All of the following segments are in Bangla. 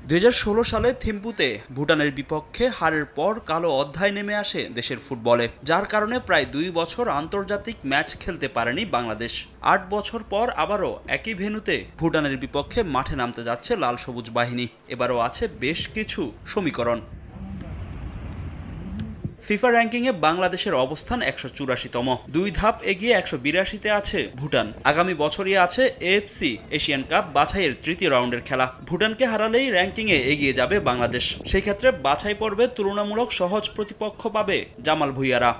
2016 সালে থিম্পুতে ভুটানের বিপক্ষে হারের পর কালো অধ্যায় নেমে আসে দেশের ফুটবলে, যার কারণে প্রায় 2 বছর আন্তর্জাতিক ম্যাচ খেলতে পারেনি বাংলাদেশ। 8 বছর পর আবারও একই ভেন্যুতে ভুটানের বিপক্ষে মাঠে নামতে যাচ্ছে লাল সবুজ বাহিনী। এবারও আছে বেশ কিছু সমীকরণ। ফিফা র্যাঙ্কিংয়ে বাংলাদেশের অবস্থান 184তম, 2 ধাপ এগিয়ে 182তে আছে ভুটান। আগামী বছরই আছে এএফসি এশিয়ান কাপ বাছাইয়ের তৃতীয় রাউন্ডের খেলা। ভুটানকে হারালেই র্যাঙ্কিংয়ে এগিয়ে যাবে বাংলাদেশ। সেই ক্ষেত্রে বাছাই পর্বে তুলনামূলক সহজ প্রতিপক্ষ পাবে জামাল ভুঁইয়ারা।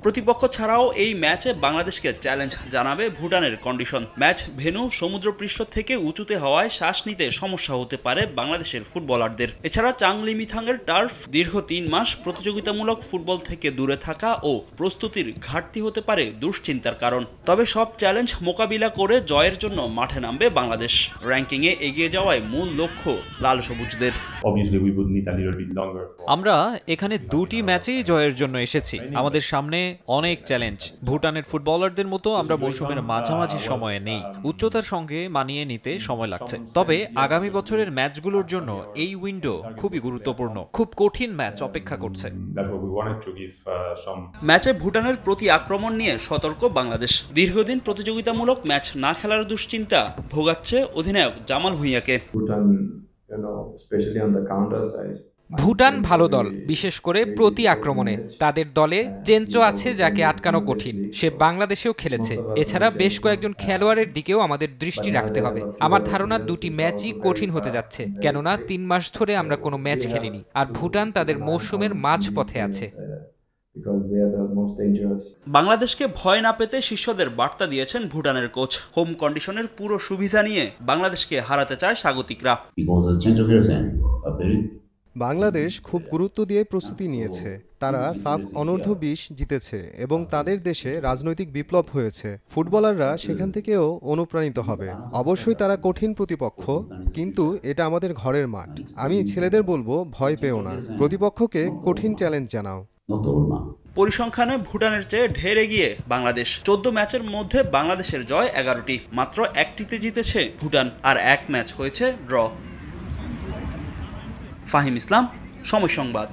প্রতিপক্ষ ছাড়াও এই ম্যাচে বাংলাদেশকে চ্যালেঞ্জ জানাবে ভুটানের কন্ডিশন। ম্যাচ ভেন্যু সমুদ্রপৃষ্ঠ থেকে উঁচুতে হওয়ায় শ্বাস নিতে সমস্যা হতে পারে বাংলাদেশের ফুটবলারদের। এছাড়া চাংলিমিথাংয়ের টার্ফ দীর্ঘ 3 মাস প্রতিযোগিতামূলক ফুটবল থেকে দূরে থাকা ও প্রস্তুতির ঘাটতি হতে পারে দুশ্চিন্তার কারণ। তবে সব চ্যালেঞ্জ মোকাবিলা করে জয়ের জন্য মাঠে নামবে বাংলাদেশ। র্যাঙ্কিংয়ে এগিয়ে যাওয়ায় মূল লক্ষ্য লাল সবুজদের। আমরা এখানে 2টি ম্যাচেই জয়ের জন্য এসেছি। আমাদের সামনে অনেক চ্যালেঞ্জ। ভুটানের ফুটবলারদের মতো আমরা মৌসুমের মাঝামাঝি সময়ে নেই। উচ্চতার সঙ্গে মানিয়ে নিতে সময় লাগছে। তবে আগামী বছরের ম্যাচগুলোর জন্য এই উইন্ডো খুবই গুরুত্বপূর্ণ। খুব কঠিন ম্যাচ অপেক্ষা করছে। ম্যাচে ভুটানের প্রতি আক্রমণ নিয়ে সতর্ক বাংলাদেশ। দীর্ঘদিন প্রতিযোগিতামূলক ম্যাচ না খেলার দুশ্চিন্তা ভোগাচ্ছে অধিনায়ক জামাল ভুঁইয়াকে। ভুটান ভালো দল, বিশেষ করে প্রতি আক্রমণে। তাদের দলে চেঞ্চো আছে, যাকে আটকানো কঠিন। সে বাংলাদেশেও খেলেছে। এছাড়া বেশ কয়েকজন খেলোয়াড়ের দিকেও আমাদের দৃষ্টি রাখতে হবে। আমার ধারণা 2টি ম্যাচই কঠিন হতে যাচ্ছে, কেননা 3 মাস ধরে আমরা কোনো ম্যাচ খেলিনি। আর ভুটান তাদের মৌসুমের মাঝপথে আছে। বাংলাদেশকে ভয় না পেতে শিষ্যদের বার্তা দিয়েছেন ভুটানের কোচ। হোম কন্ডিশনের পুরো সুবিধা নিয়ে বাংলাদেশকে হারাতে চায় স্বাগতিকরা। বাংলাদেশ খুব গুরুত্ব দিয়ে প্রস্তুতি নিয়েছে। তারা সাফ অনূর্ধ্ব-20 জিতেছে এবং তাদের দেশে রাজনৈতিক বিপ্লব হয়েছে। ফুটবলাররা সেখান থেকেও অনুপ্রাণিত হবে। অবশ্যই তারা কঠিন প্রতিপক্ষ, কিন্তু এটা আমাদের ঘরের মাঠ। আমি ছেলেদের বলবো, ভয় পেও না, প্রতিপক্ষকে কঠিন চ্যালেঞ্জ জানাও। পরিসংখ্যানে ভুটানের চেয়ে ঢের এগিয়ে বাংলাদেশ। 14 ম্যাচের মধ্যে বাংলাদেশের জয় 11টি, মাত্র 1টিতে জিতেছে ভুটান, আর 1 ম্যাচ হয়েছে ড্র। ফাহিম ইসলাম, সময় সংবাদ।